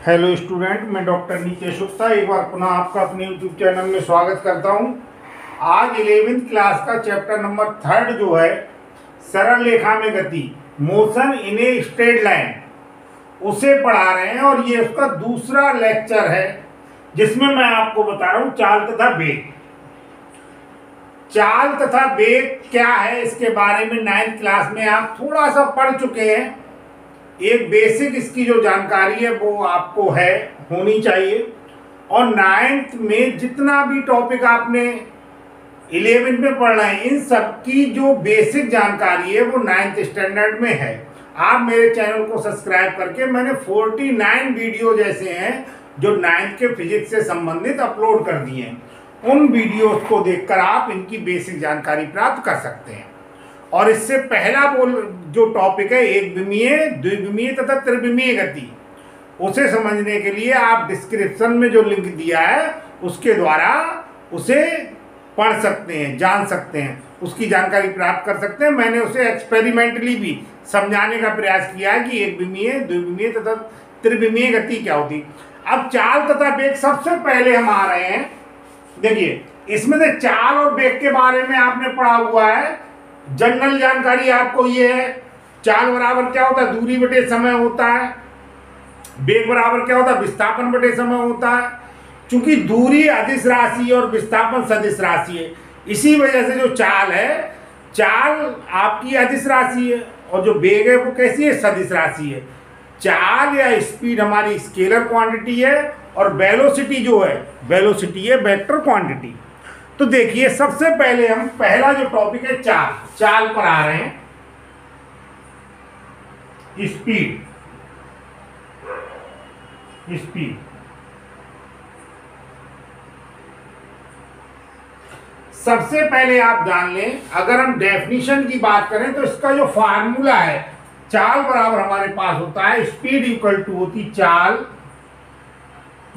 Hello student, मैं doctor Nitesh Gupta एक बार पुनः आपका अपने यूट्यूब चैनल में स्वागत करता हूं। आज 11वीं क्लास का चैप्टर नंबर 3 जो है सरल रेखा में गति, motion in a straight line, उसे पढ़ा रहे हैं और ये उसका दूसरा लेक्चर है जिसमें मैं आपको बता रहा हूं चाल तथा वेग। चाल तथा वेग क्या है इसके बारे में 9th क्लास में आप थोड़ा सा पढ़ चुके हैं। एक बेसिक इसकी जो जानकारी है वो आपको है होनी चाहिए। और 9th में जितना भी टॉपिक आपने 11th में पढ़ रहे हैं, इन सब की जो बेसिक जानकारी है वो 9th स्टैंडर्ड में है। आप मेरे चैनल को सब्सक्राइब करके मैंने 49 वीडियो जैसे हैं जो 9th के फिजिक्स से संबंधित अपलोड कर दिए हैं। उन वीडियोस को देखकर आप इनकी बेसिक जानकारी प्राप्त कर सकते हैं। और इससे पहला जो टॉपिक है एक विमीय, द्विविमीय तथा त्रिविमीय गति, उसे समझने के लिए आप डिस्क्रिप्शन में जो लिंक दिया है उसके द्वारा उसे पढ़ सकते हैं, जान सकते हैं, उसकी जानकारी प्राप्त कर सकते हैं। मैंने उसे एक्सपेरिमेंटली भी समझाने का प्रयास किया है कि एक विमीय, द्विविमीय तथा त्रिविमीय गति क्या होती। अब चाल तथा वेग सबसे पहले हम आ रहे हैं। देखिए, इसमें से चाल और वेग के बारे में आपने पढ़ा हुआ है। जनरल जानकारी आपको ये है, चाल बराबर क्या होता है, दूरी बटे समय होता है। वेग बराबर क्या होता है, विस्थापन बटे समय होता है। चूंकि दूरी अदिश राशि और विस्थापन सदिश राशि है, इसी वजह से जो चाल है, चाल आपकी अदिश राशि है और जो वेग है वो कैसी है, सदिश राशि है। चाल या स्पीड हमारी स्केलर क्वांटिटी है और वेलोसिटी जो है, वेलोसिटी है वेक्टर क्वांटिटी। तो देखिए, सबसे पहले हम पहला जो टॉपिक है चाल पर आ रहे हैं। स्पीड सबसे पहले आप जान लें, अगर हम डेफिनेशन की बात करें तो इसका जो फार्मूला है, चाल बराबर हमारे पास होता है स्पीड इक्वल टू होती, चाल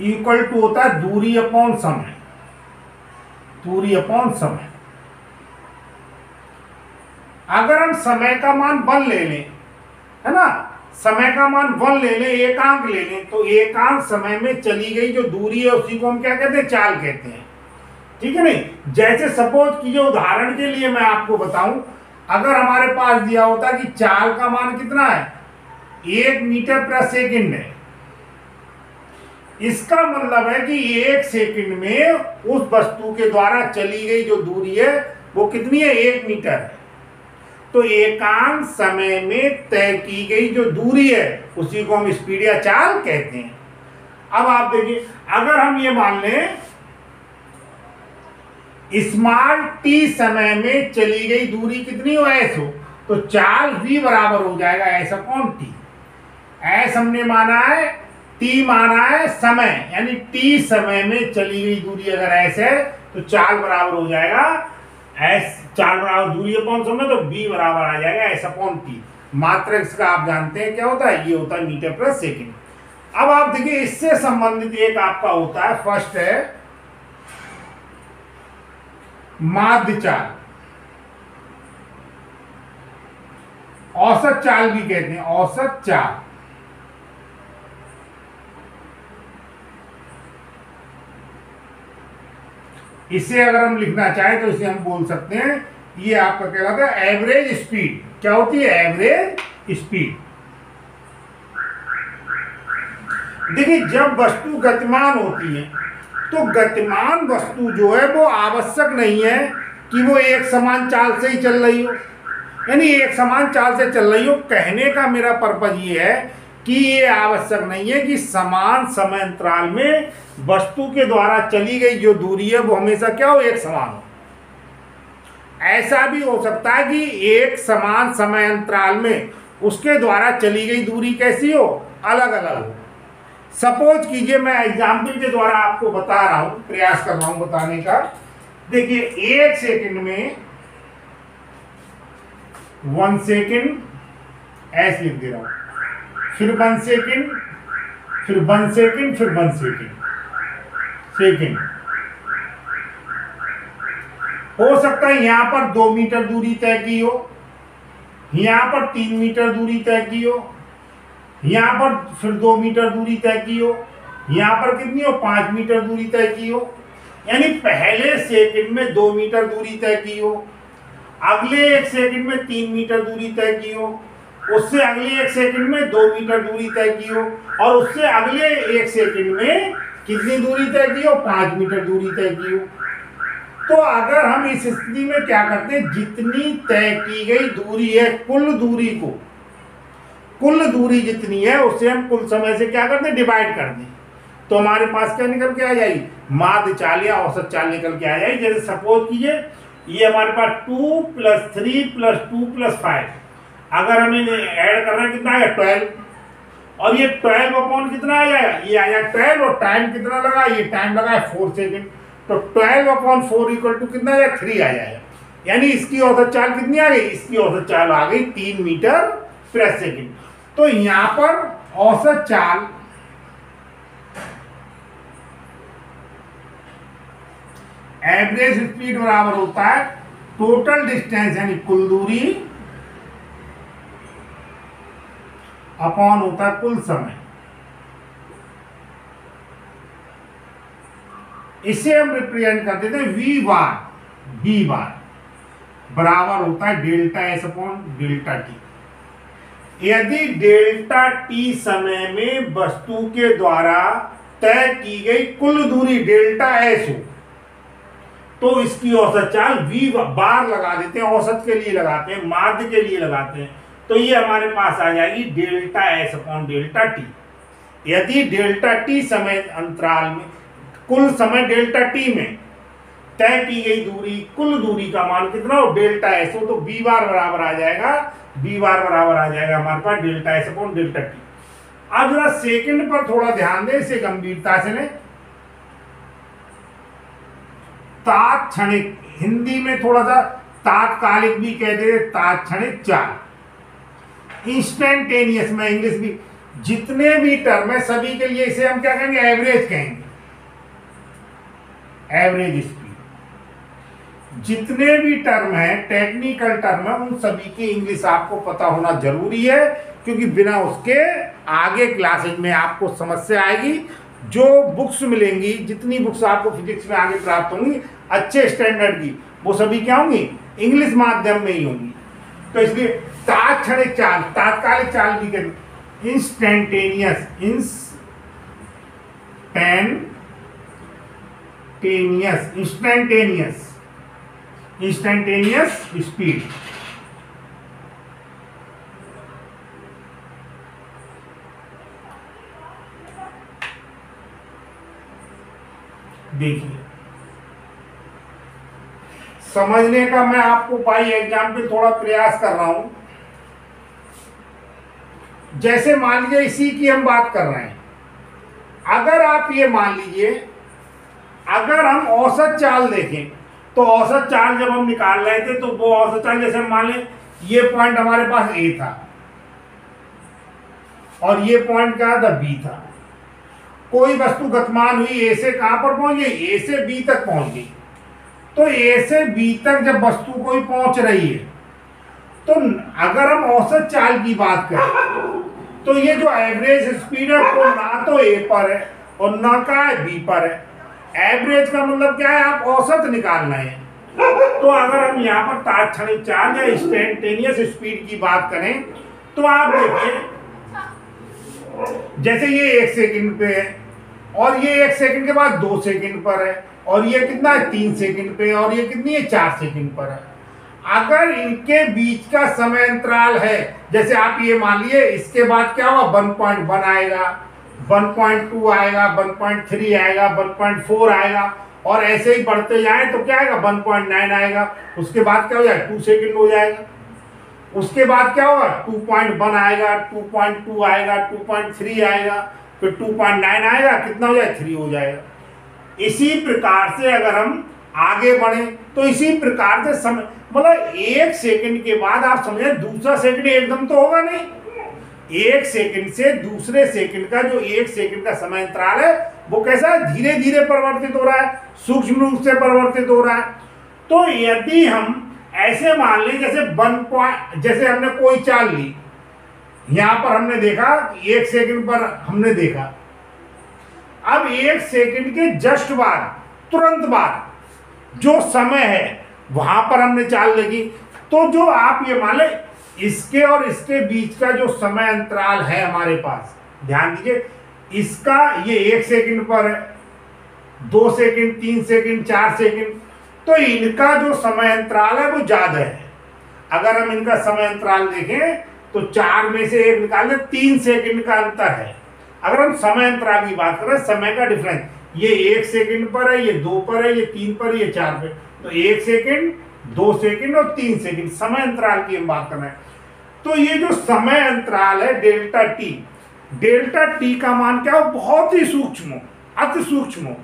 इक्वल टू होता है दूरी अपॉन समय, दूरी अपॉन समय। अगर हम समय का मान 1 ले लें, है ना, समय का मान 1 ले लें, एकांक ले लें, तो एकांक समय में चली गई जो दूरी है उसी को हम क्या कहते हैं, चाल कहते हैं। ठीक है नहीं। जैसे सपोज कीजिए, उदाहरण के लिए मैं आपको बताऊं, अगर हमारे पास दिया होता कि चाल का मान कितना है, 1 मीटर प्रति सेकंड है, इसका मतलब है कि 1 सेकंड में उस वस्तु के द्वारा चली गई जो दूरी है वो कितनी है, 1 मीटर है। तो एकांक समय में तय की गई जो दूरी है उसी को हम स्पीड या चाल कहते हैं। अब आप देखिए, अगर हम ये मान लें स्मॉल टी समय में चली गई दूरी कितनी हो, एस हो, तो चाल v बराबर हो जाएगा एस अपॉन टी। एस हमने माना है, टी माना है समय, यानी टी समय में चली गई दूरी अगर एस है तो चाल बराबर हो जाएगा एस, चाल बराबर दूरी अपॉन समय, तो बी बराबर आ जाएगा एस अपॉन टी। मात्रक इसका आप जानते हैं क्या होता है, ये होता है मीटर प्रति सेकंड। अब आप देखिए, इससे संबंधित एक आपका होता है, फर्स्ट है माध्य चाल, औसत चाल भी कहते हैं, औसत चाल। इसे अगर हम लिखना चाहें तो इसे हम बोल सकते हैं, ये आपका कहलाता है एवरेज स्पीड। क्या होती है, एवरेज स्पीड। देखिए, जब वस्तु गतिमान होती है तो गतिमान वस्तु जो है वो आवश्यक नहीं है कि वो एक समान चाल से ही चल रही हो, यानी एक समान चाल से चल रही हो। कहने का मेरा पर्पज ये है कि ये आवश्यक नहीं है कि समान समय अंतराल में वस्तु के द्वारा चली गई जो दूरी है वो हमेशा क्या हो, एक समान हो। ऐसा भी हो सकता है कि एक समान समय अंतराल में उसके द्वारा चली गई दूरी कैसी हो, अलग अलग हो। सपोज कीजिए, मैं एग्जाम्पल के द्वारा आपको बता रहा हूं, प्रयास कर रहा हूं बताने का। देखिए, 1 सेकंड में 1 सेकंड ऐसे लिख दे रहा हूं, फिर 1 सेकंड, फिर 1 सेकंड, फिर 1 सेकंड। हो सकता है यहां पर 2 मीटर दूरी तय की हो, यहां पर 3 मीटर दूरी तय की हो, यहाँ पर फिर 2 मीटर दूरी तय की हो, यहाँ पर कितनी हो 5 मीटर दूरी तय की हो, यानी पहले सेकंड में 2 मीटर दूरी तय की हो, अगले 1 सेकंड में 3 मीटर दूरी तय की हो, उससे अगले 1 सेकंड में 2 मीटर दूरी तय की हो, और उससे अगले 1 सेकंड में कितनी दूरी तय की हो 5 मीटर दूरी तय की हो। तो अगर हम इस स्थिति में क्या करते हैं, जितनी तय की गई दूरी है कुल दूरी को, कुल दूरी जितनी है उससे हम कुल समय से क्या करते हैं डिवाइड कर दें, तो हमारे पास क्या निकल के आ जाएगी, माध्य चाल या औसत चाल निकल के आ जाएगी। जैसे सपोज कीजिए ये हमारे पास 2 + 3 + 2 + 5, अगर हम इन्हें ऐड कर रहे हैं कितना आएगा 12, और ये 12 अपॉन कितना आ जाएगा, ये आया 12, और टाइम कितना लगा, ये टाइम लगा है 4 सेकेंड, तो 12/4 = कितना आ जाएगा 3 आ जाएगा। यानी इसकी औसत चाल कितनी आ गई, इसकी औसत चाल आ गई 3 मीटर प्रति सेकेंड। तो यहां पर औसत चाल एवरेज स्पीड बराबर होता है टोटल डिस्टेंस यानी कुल दूरी अपॉन होता है कुल समय। इसे हम रिप्रेजेंट कर देते हैं V बार बराबर होता है ΔS/ΔT। यदि ΔT समय में वस्तु के द्वारा तय की गई कुल दूरी ΔS हो तो इसकी औसत चाल V बार लगा देते हैं, औसत के लिए लगाते हैं, माध्य के लिए लगाते हैं, तो ये हमारे पास आ जाएगी ΔS/ΔT। यदि ΔT समय अंतराल में कुल समय ΔT में तय की गई दूरी कुल दूरी का मान कितना हो ΔS हो, तो V बार बराबर आ जाएगा हमारे पास ΔS/ΔT। अब जरा सेकंड पर थोड़ा ध्यान दें, इसे गंभीरता से लें। तात्क्षणिक, हिंदी में थोड़ा सा तात्कालिक भी कहते हैं, तात्क्षणिक चाल, इंस्टेंटेनियस में इंग्लिश भी, जितने भी टर्म है सभी के लिए इसे हम क्या कहेंगे, एवरेज कहेंगे, एवरेज स्पीड। जितने भी टर्म है टेक्निकल टर्म है उन सभी की इंग्लिश आपको पता होना जरूरी है, क्योंकि बिना उसके आगे क्लासेज में आपको समस्या आएगी। जो बुक्स मिलेंगी, जितनी बुक्स आपको फिजिक्स में आगे प्राप्त होंगी अच्छे स्टैंडर्ड की, वो सभी क्या होंगी, इंग्लिश माध्यम में ही होंगी। तो इसलिए तात्क्षणिक चाल, तात्कालिक चाल भी कहते, इंस्टेंटेनियस स्पीड। देखिए समझने का मैं आपको बाई एग्जाम्पल थोड़ा प्रयास कर रहा हूं। जैसे मान लीजिए इसी की हम बात कर रहे हैं, अगर आप ये मान लीजिए अगर हम औसत चाल देखें तो औसत चाल जब हम निकाल रहे थे तो वो औसत चाल जैसे मान लें ये पॉइंट हमारे पास A था और ये पॉइंट क्या था B था। कोई वस्तु गतिमान हुई A से कहां पर पहुंच गई, A से B तक पहुंच गई। तो A से B तक जब वस्तु कोई पहुंच रही है तो अगर हम औसत चाल की बात करें तो ये जो एवरेज स्पीड है वो ना तो A पर है और ना का है B पर है। एवरेज का मतलब क्या है, आप औसत निकालना है। तो अगर हम यहाँ पर तात्क्षणिक चाल या इंस्टेंटेनियस स्पीड की बात करें तो आप देखिए जैसे ये 1 सेकंड पे है और ये 1 सेकंड के बाद 2 सेकंड पर है और ये कितना है 3 सेकंड पे और ये कितनी है 4 सेकंड पर है। अगर इनके बीच का समय अंतराल है, जैसे आप ये मान लिए इसके बाद क्या होगा 1.1 आएगा, 1.2 आएगा, 1.3 आएगा, 1.4 आएगा और ऐसे ही बढ़ते जाए तो क्या आएगा 1.9 आएगा। उसके बाद क्या हो जाएगा 2 सेकंड हो जाएगा। उसके बाद क्या होगा 2.1 आएगा, 2.2 आएगा, 2.3 आएगा, फिर 2.9 आएगा, कितना हो जाएगा 3 हो जाएगा। इसी प्रकार से अगर हम आगे बढ़े तो इसी प्रकार से समय मतलब 1 सेकंड के बाद आप समझे दूसरा सेकंड एकदम तो होगा नहीं। 1 सेकंड से दूसरे सेकंड का जो 1 सेकंड का समय अंतराल है वो कैसा है, धीरे धीरे परिवर्तित हो रहा है, सूक्ष्म रूप से परिवर्तित हो रहा है। तो यदि हम ऐसे मान लें जैसे जैसे हमने कोई चाल ली, यहां पर हमने देखा 1 सेकंड पर हमने देखा। अब 1 सेकंड के जस्ट बाद, तुरंत बाद जो समय है वहां पर हमने चाल लगी। तो जो आप ये मान लें इसके और इसके बीच का जो समय अंतराल है हमारे पास, ध्यान दीजिए, इसका ये 1 सेकंड पर है, 2 सेकंड, 3 सेकंड, 4 सेकंड, तो इनका जो समय अंतराल है वो ज्यादा है। अगर हम इनका समय अंतराल देखें तो 4 में से 1 निकाल दें, 3 सेकंड का अंतर है। अगर हम समय अंतराल की बात करें, समय का डिफरेंस, ये 1 सेकंड पर है, ये 2 पर है, ये 3 पर है, ये 4 पर, तो 1 सेकंड, 2 सेकंड और 3 सेकंड समय अंतराल की हम बात कर रहे हैं। तो ये जो समय अंतराल है डेल्टा टी, डेल्टा टी का मान क्या हो, बहुत ही सूक्ष्म, अति सूक्ष्म,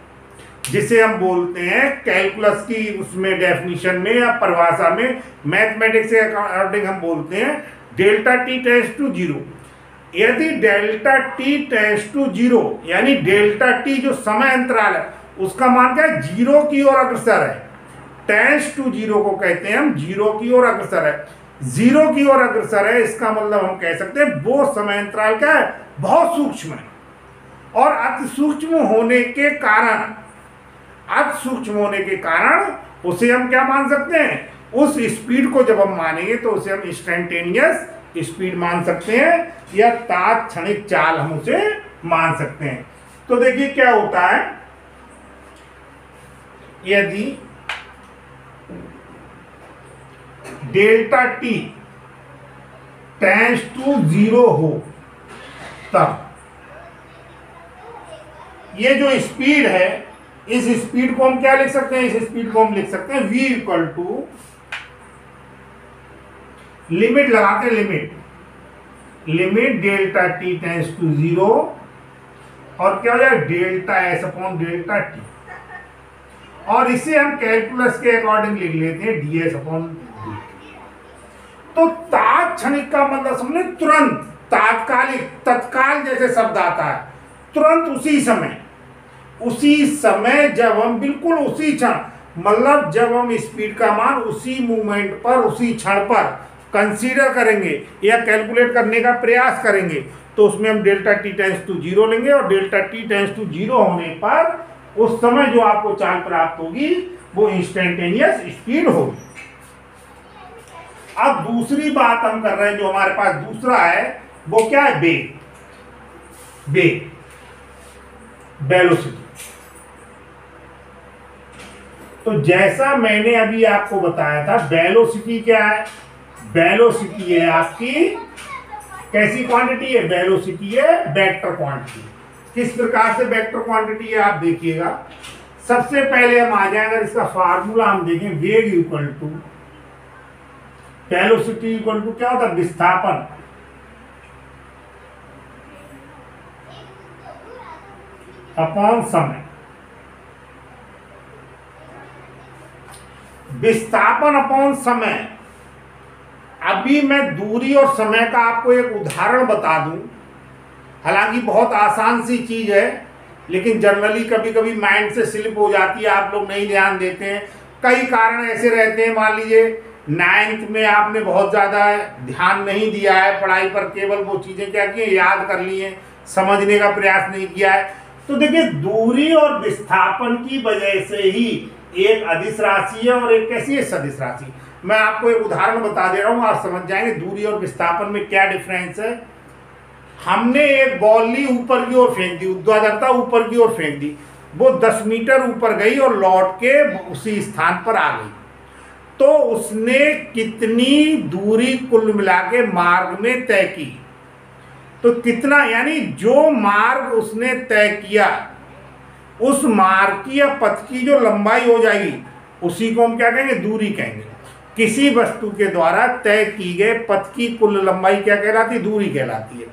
जिसे हम बोलते हैं कैलकुलस की उसमें डेफिनेशन में या परिभाषा में, मैथमेटिक्स के अकॉर्डिंग हम बोलते हैं डेल्टा टी टेंड्स टू 0। यदि डेल्टा टी टेंड्स टू 0 यानी डेल्टा टी जो समय अंतराल है उसका मान क्या है, 0 की ओर अग्रसर है। टेंड्स टू 0 को कहते हैं हम 0 की ओर अग्रसर है, 0 की ओर अग्रसर है, इसका मतलब हम कह सकते हैं वो समय अंतराल क्या है, बहुत सूक्ष्म है। और अति सूक्ष्म होने के कारण, अति सूक्ष्म होने के कारण उसे हम क्या मान सकते हैं, उस स्पीड को जब हम मानेंगे तो उसे हम इंस्टेंटेनियस स्पीड मान सकते हैं या तात्क्षणिक चाल हम उसे मान सकते हैं। तो देखिए क्या होता है, यदि डेल्टा टी टेंड्स टू 0 हो तब ये जो स्पीड है, इस स्पीड को हम क्या लिख सकते हैं, इस स्पीड को हम लिख सकते हैं v इक्वल टू, लिमिट लगाते हैं, limit delta T tends to 0 और क्या हो जाए delta S upon delta T, और इसे हम कैलकुलस के अकॉर्डिंग लिख लेते हैं डी एस अपॉन डी। तो तात्क्षणिक का मतलब समझे तुरंत, तात्कालिक, तत्काल जैसे शब्द आता है, तुरंत उसी समय जब हम बिल्कुल उसी क्षण, मतलब जब हम स्पीड का मान उसी मूवमेंट पर, उसी क्षण पर कंसीडर करेंगे या कैलकुलेट करने का प्रयास करेंगे तो उसमें हम डेल्टा टी टेंड्स टू 0 लेंगे, और डेल्टा टी टेंड्स टू 0 होने पर उस समय जो आपको चाल प्राप्त होगी वो इंस्टेंटेनियस स्पीड होगी। अब दूसरी बात हम कर रहे हैं, जो हमारे पास दूसरा है वो क्या है, वेग, वेलोसिटी। तो जैसा मैंने अभी आपको बताया था, वेलोसिटी क्या है, वेलोसिटी है आपकी कैसी क्वांटिटी है, वेलोसिटी है वेक्टर क्वांटिटी। किस प्रकार से वेक्टर क्वांटिटी है आप देखिएगा। सबसे पहले हम आ जाए, अगर इसका फार्मूला हम देखें, वेग equal to velocity equal to क्या होता है, विस्थापन अपॉन समय। विस्थापन अपॉन समय। अभी मैं दूरी और समय का आपको एक उदाहरण बता दूं, हालांकि बहुत आसान सी चीज है, लेकिन जनरली कभी कभी माइंड से स्लिप हो जाती है, आप लोग नहीं ध्यान देते हैं। कई कारण ऐसे रहते हैं, मान लीजिए 9th में आपने बहुत ज़्यादा ध्यान नहीं दिया है पढ़ाई पर, केवल वो चीज़ें क्या की याद कर ली हैं, समझने का प्रयास नहीं किया है। तो देखिए दूरी और विस्थापन की वजह से ही एक अदिश राशि है और एक कैसी है, सदिश राशि। मैं आपको एक उदाहरण बता दे रहा हूँ, आप समझ जाएंगे दूरी और विस्थापन में क्या डिफरेंस है। हमने एक बॉल ली, ऊपर की ओर फेंक दी, ऊर्ध्वाधरता ऊपर की ओर फेंक दी, वो 10 मीटर ऊपर गई और लौट के उसी स्थान पर आ गई। तो उसने कितनी दूरी कुल मिला के मार्ग में तय की, तो कितना, यानी जो मार्ग उसने तय किया उस मार्ग की या पथ की जो लंबाई हो जाएगी उसी को हम क्या कहेंगे, दूरी कहेंगे। किसी वस्तु के द्वारा तय की गए पथ की कुल लंबाई क्या कहलाती है, दूरी कहलाती है।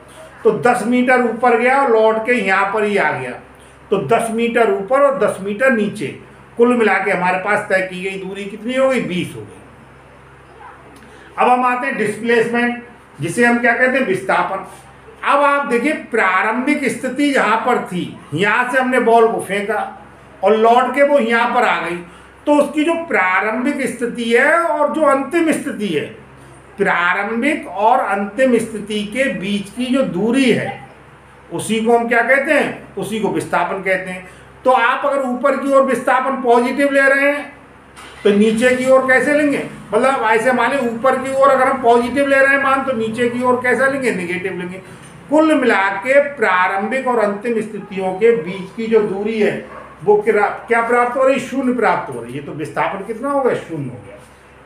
तो 10 मीटर ऊपर गया और लौट के यहाँ पर ही आ गया, तो 10 मीटर ऊपर और 10 मीटर नीचे, कुल मिला के हमारे पास तय की गई दूरी कितनी हो गई, 20 हो गई। अब हम आते हैं डिस्प्लेसमेंट, जिसे हम क्या कहते हैं, विस्थापन। अब आप देखिए प्रारंभिक स्थिति जहाँ पर थी, यहाँ से हमने बॉल को फेंका और लौट के वो यहाँ पर आ गई, तो उसकी जो प्रारंभिक स्थिति है और जो अंतिम स्थिति है प्रारंभिक और अंतिम स्थिति के बीच की जो दूरी है उसी को हम क्या कहते हैं, उसी को विस्थापन कहते हैं। तो आप अगर ऊपर की ओर विस्थापन पॉजिटिव ले रहे हैं तो नीचे की ओर कैसे लेंगे, मतलब ऐसे माने ऊपर की ओर अगर हम पॉजिटिव ले रहे हैं मान, तो नीचे की ओर कैसा लेंगे, निगेटिव लेंगे। कुल मिला के प्रारंभिक और अंतिम स्थितियों के बीच की जो दूरी है वो क्या प्राप्त हो रही, शून्य प्राप्त हो रही है। तो विस्थापन कितना हो गया, शून्य हो गया।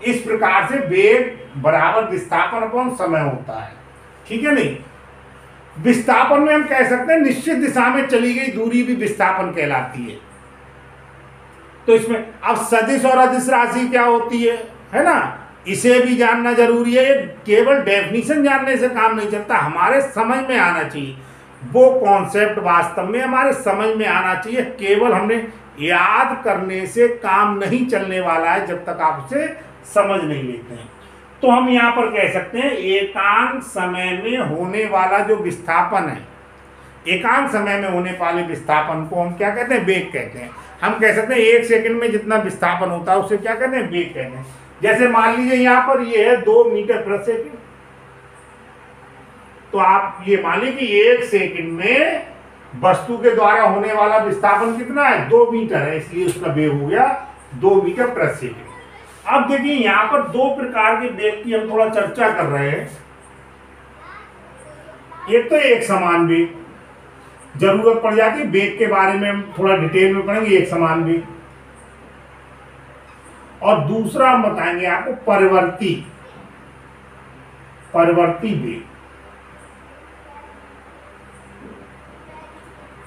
इस प्रकार से वेग बराबर विस्थापन अपॉन समय होता है, ठीक है। नहीं, विस्थापन में हम कह सकते हैं निश्चित दिशा में चली गई दूरी भी विस्थापन कहलाती है। तो इसमें अब सदिश और अदिश राशि क्या होती है ना, इसे भी जानना जरूरी है। केवल डेफिनेशन जानने से काम नहीं चलता, हमारे समझ में आना चाहिए वो कॉन्सेप्ट, वास्तव में हमारे समझ में आना चाहिए। केवल हमने याद करने से काम नहीं चलने वाला है जब तक आप उसे समझ नहीं लेते हैं। तो हम यहाँ पर कह सकते हैं एकांक समय में होने वाला जो विस्थापन है, एकांक समय में होने वाले विस्थापन को हम क्या कहते हैं, वेग कहते हैं। हम कह सकते हैं 1 सेकंड में जितना विस्थापन होता है उसे क्या कहते हैं, वेग कहते हैं। जैसे मान लीजिए यहाँ पर ये है 2 मीटर प्रति सेकंड, तो आप ये मान लीजिए कि 1 सेकंड में वस्तु के द्वारा होने वाला विस्थापन कितना है, 2 मीटर है, इसलिए उसका वेग हो गया 2 मीटर प्रति सेकंड। अब देखिए यहाँ पर 2 प्रकार के वेग की हम थोड़ा चर्चा कर रहे हैं। एक तो एक समान वेग, जरूरत पड़ जाती है वेग के बारे में हम थोड़ा डिटेल में पढ़ेंगे, एक समान वेग। और दूसरा हम बताएंगे आपको परिवर्ती वेग।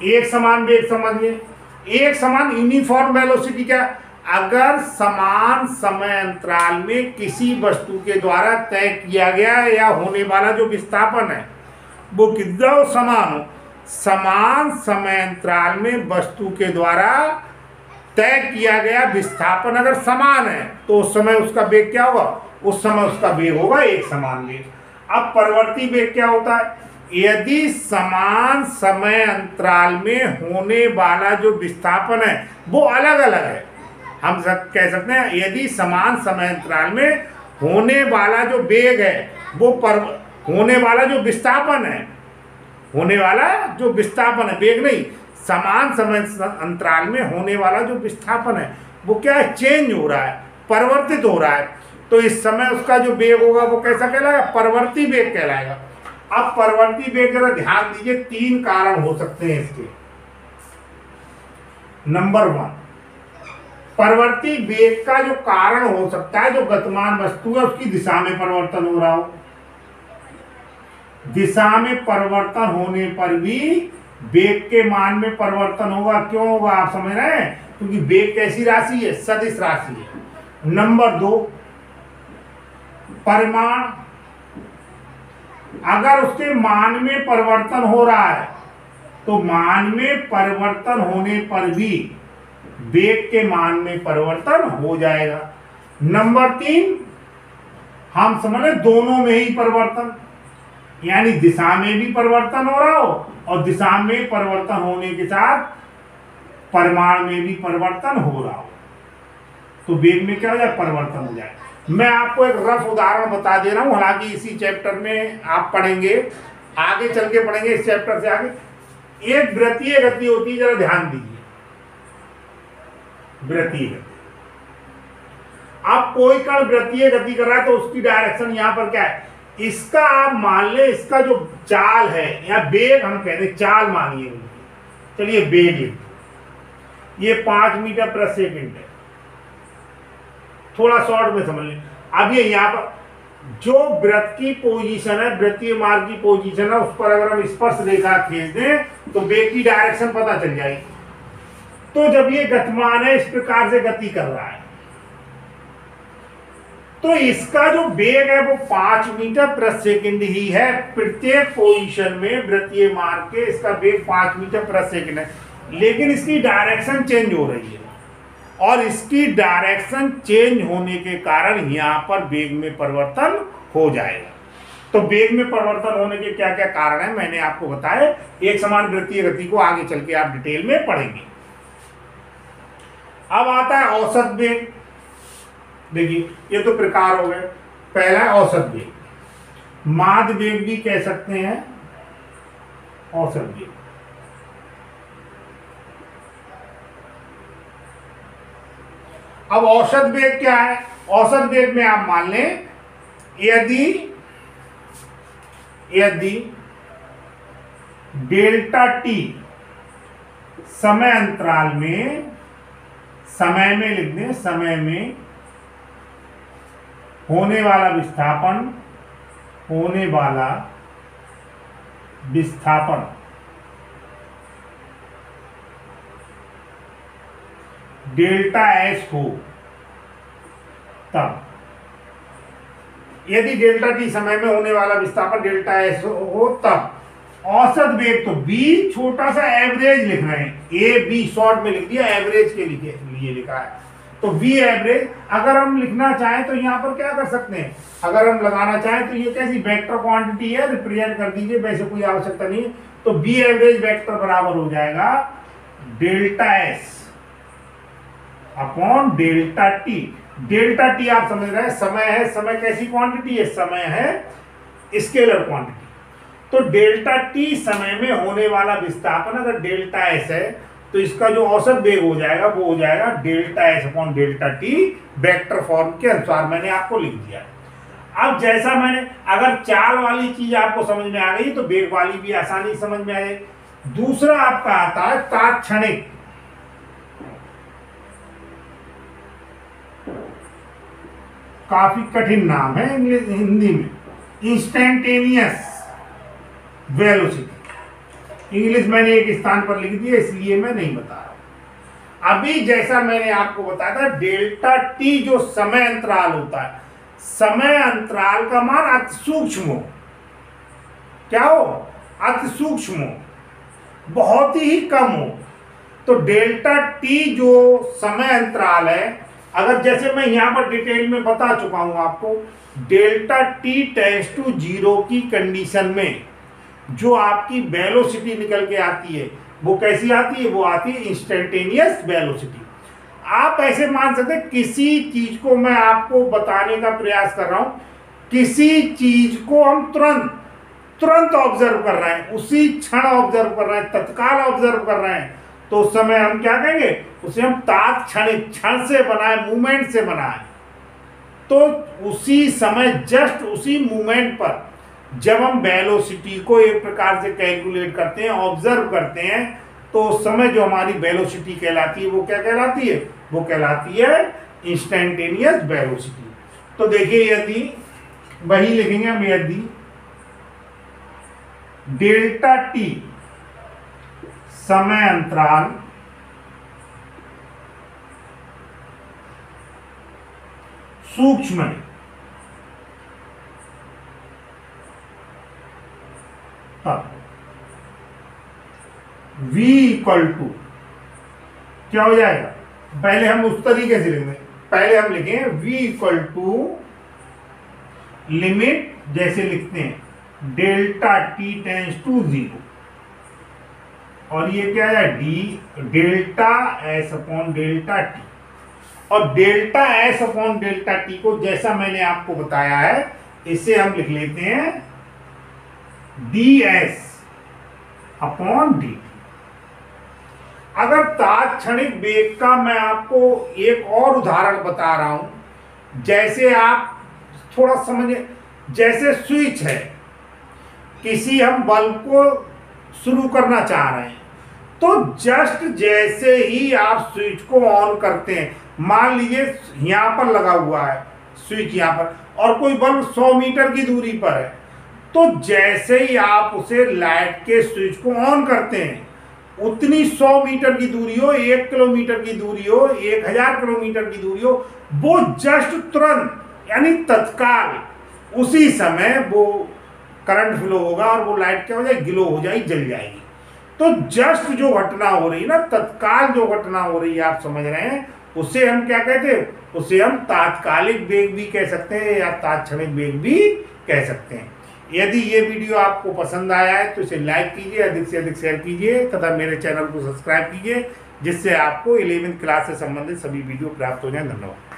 एक समान वेग समझिए, एक समान यूनिफॉर्म वेलोसिटी क्या, अगर समान समय अंतराल में किसी वस्तु के द्वारा तय किया गया या होने वाला जो विस्थापन है वो कितना समान हो, समान समय अंतराल में वस्तु के द्वारा तय किया गया विस्थापन अगर समान है तो उस समय उसका वेग क्या होगा, उस समय उसका वेग होगा एक समान वेग। अब परिवर्ती वेग क्या होता है, यदि समान समय अंतराल में होने वाला जो विस्थापन है वो अलग अलग है, हम कह सकते हैं यदि समान समय अंतराल में होने वाला जो वेग है वो होने वाला जो विस्थापन है, होने वाला जो विस्थापन है, वेग नहीं, समान समय अंतराल में होने वाला जो विस्थापन है वो क्या है, चेंज हो रहा है, परिवर्तित हो रहा है। तो इस समय उसका जो वेग होगा वो कैसा कहलाएगा, परिवर्ती वेग कहलाएगा। अब परिवर्ती वेग जरा ध्यान दीजिए, 3 कारण हो सकते हैं इसके। नंबर 1, परिवर्ती वेग का जो कारण हो सकता है जो गतिमान वस्तु है उसकी दिशा में परिवर्तन हो रहा हो। दिशा में परिवर्तन होने पर भी वेग के मान में परिवर्तन होगा। क्यों होगा आप समझ रहे हैं, क्योंकि वेग कैसी राशि है, सदिश राशि है। नंबर 2, परिमाण, अगर उसके मान में परिवर्तन हो रहा है तो मान में परिवर्तन होने पर भी वेग के मान में परिवर्तन हो जाएगा। नंबर 3, हम समझ रहे दोनों में ही परिवर्तन, यानी दिशा में भी परिवर्तन हो रहा हो और दिशा में परिवर्तन होने के साथ परिमाण में भी परिवर्तन हो रहा हो, तो वेग में क्या हो जाए, परिवर्तन हो जाए। मैं आपको एक रफ उदाहरण बता दे रहा हूं, हालांकि इसी चैप्टर में आप पढ़ेंगे, आगे चल के पढ़ेंगे इस चैप्टर से आगे। एक वृत्तीय गति होती है, जरा ध्यान दीजिए, वृत्तीय गति। आप कोई कण वृत्तीय गति कर रहा है तो उसकी डायरेक्शन यहां पर क्या है, इसका आप मान ले, इसका जो चाल है या वेग हम कहते हैं, चाल मानिए, चलिए वेग ये 5 मीटर प्रति सेकंड है, थोड़ा शॉर्ट में समझ लें। अब ये यहाँ पर जो वृत्त की पोजीशन है, वृत्तीय मार्ग की पोजीशन है, उस पर अगर हम स्पर्श रेखा खींच दें तो वेग की डायरेक्शन पता चल जाएगी। तो जब ये गतिमान है, इस प्रकार से गति कर रहा है, तो इसका जो वेग है वो 5 मीटर प्रति सेकंड ही है। प्रत्येक पोजीशन में वृत्तीय मार्ग के इसका वेग 5 मीटर प्रति सेकंड है, लेकिन इसकी डायरेक्शन चेंज हो रही है, और इसकी डायरेक्शन चेंज होने के कारण यहाँ पर वेग में परिवर्तन हो जाएगा। तो वेग में परिवर्तन होने के क्या क्या कारण है मैंने आपको बताया। एक समान वृत्तीय गति को आगे चल के आप डिटेल में पढ़ेंगे। अब आता है औसत वेग। देखिए ये तो प्रकार हो गए, पहला है औसत वेग। माध्य वेग भी कह सकते हैं, औसत वेग। अब औसत वेग क्या है? औसत वेग में आप मान लें यदि डेल्टा टी समय अंतराल में, समय में लिख दें, समय में होने वाला विस्थापन डेल्टा एस हो, तब यदि डेल्टा टी समय में होने वाला विस्थापन डेल्टा एस हो तब औसत वेग, तो बी छोटा सा एवरेज लिख रहे हैं, ए बी शॉर्ट में लिख दिया, एवरेज के लिए लिखा है, तो बी एवरेज। अगर हम लिखना चाहें तो यहां पर क्या कर सकते हैं, अगर हम लगाना चाहें तो ये कैसी वेक्टर क्वांटिटी है, रिप्रेजेंट कर दीजिए, वैसे कोई आवश्यकता नहीं है। तो बी एवरेज वेक्टर बराबर हो जाएगा delta S upon delta T. Delta T आप समझ रहे हैं समय है, समय कैसी क्वांटिटी है, समय है स्केलर क्वांटिटी। तो डेल्टा टी समय में होने वाला विस्थापन अगर डेल्टा एस है तो इसका जो औसत वेग हो जाएगा वो हो जाएगा delta S upon delta T, vector form के अनुसार मैंने आपको लिख दिया। अब जैसा मैंने, अगर चाल वाली चीज आपको समझ में आ गई तो वेग वाली भी आसानी समझ में आ जाएगी। दूसरा आपका आता है तात्क्षणिक। काफी कठिन नाम है इंग्लिश हिंदी में, इंस्टेंटेनियस वेलोसिटी। इंग्लिश मैंने एक स्थान पर लिख दिया इसलिए मैं नहीं बता रहा। अभी जैसा मैंने आपको बताया था डेल्टा टी जो समय अंतराल होता है, समय अंतराल का मान अति सूक्ष्म हो, क्या हो, अति सूक्ष्म हो, बहुत ही कम हो। तो डेल्टा टी जो समय अंतराल है, अगर जैसे मैं यहां पर डिटेल में बता चुका हूं आपको, डेल्टा टी टेंड्स टू 0 की कंडीशन में जो आपकी वेलोसिटी निकल के आती है वो कैसी आती है, वो आती है इंस्टेंटेनियस वेलोसिटी। आप ऐसे मान सकते हैं, किसी चीज को मैं आपको बताने का प्रयास कर रहा हूं, किसी चीज को हम तुरंत ऑब्जर्व कर रहे हैं, उसी क्षण ऑब्जर्व कर रहे हैं, तत्काल ऑब्जर्व कर रहे हैं, तो उस समय हम क्या कहेंगे, उसे हम तात्क्षणिक, क्षण से बनाए, मूवमेंट से बनाए। तो उसी समय जस्ट उसी मूवमेंट पर जब हम वेलोसिटी को एक प्रकार से कैलकुलेट करते हैं, ऑब्जर्व करते हैं, तो उस समय जो हमारी वेलोसिटी कहलाती है वो क्या कहलाती है, वो कहलाती है इंस्टेंटेनियस वेलोसिटी। तो देखिए, यदि वही लिखेंगे हम, यदि डेल्टा टी समय अंतराल सूक्ष्म है तब v इक्वल टू क्या हो जाएगा, पहले हम उस तरीके से लिखेंगे, पहले हम लिखें v इक्वल टू लिमिट, जैसे लिखते हैं डेल्टा टी टेंड्स टू 0, और ये क्या है D delta S upon delta T. और delta S upon delta T को जैसा मैंने आपको बताया है, इसे हम लिख लेते हैं D S upon D T. अगर तात्क्षणिक वेग का मैं आपको एक और उदाहरण बता रहा हूं, जैसे आप थोड़ा समझे, जैसे स्विच है, किसी हम बल्ब को शुरू करना चाह रहे हैं, तो जस्ट जैसे ही आप स्विच को ऑन करते हैं, मान लीजिए यहां पर लगा हुआ है स्विच यहां पर, और कोई बल्ब 100 मीटर की दूरी पर है, तो जैसे ही आप उसे लाइट के स्विच को ऑन करते हैं, उतनी 100 मीटर की दूरी हो, 1 किलोमीटर की दूरी हो, 1000 किलोमीटर की दूरी हो, वो जस्ट तुरंत यानी तत्काल उसी समय वो करंट फ्लो होगा और वो लाइट क्या हो जाएगी, ग्लो हो जाएगी, जल जाएगी। तो जस्ट जो घटना हो रही है ना, तत्काल जो घटना हो रही है, आप समझ रहे हैं, उसे हम क्या कहते हैं, उसे हम तात्कालिक वेग भी कह सकते हैं या तात्क्षणिक वेग भी कह सकते हैं। यदि ये वीडियो आपको पसंद आया है तो इसे लाइक कीजिए, अधिक से अधिक शेयर कीजिए तथा मेरे चैनल को सब्सक्राइब कीजिए, जिससे आपको 11वीं क्लास से संबंधित सभी वीडियो प्राप्त हो जाए। धन्यवाद।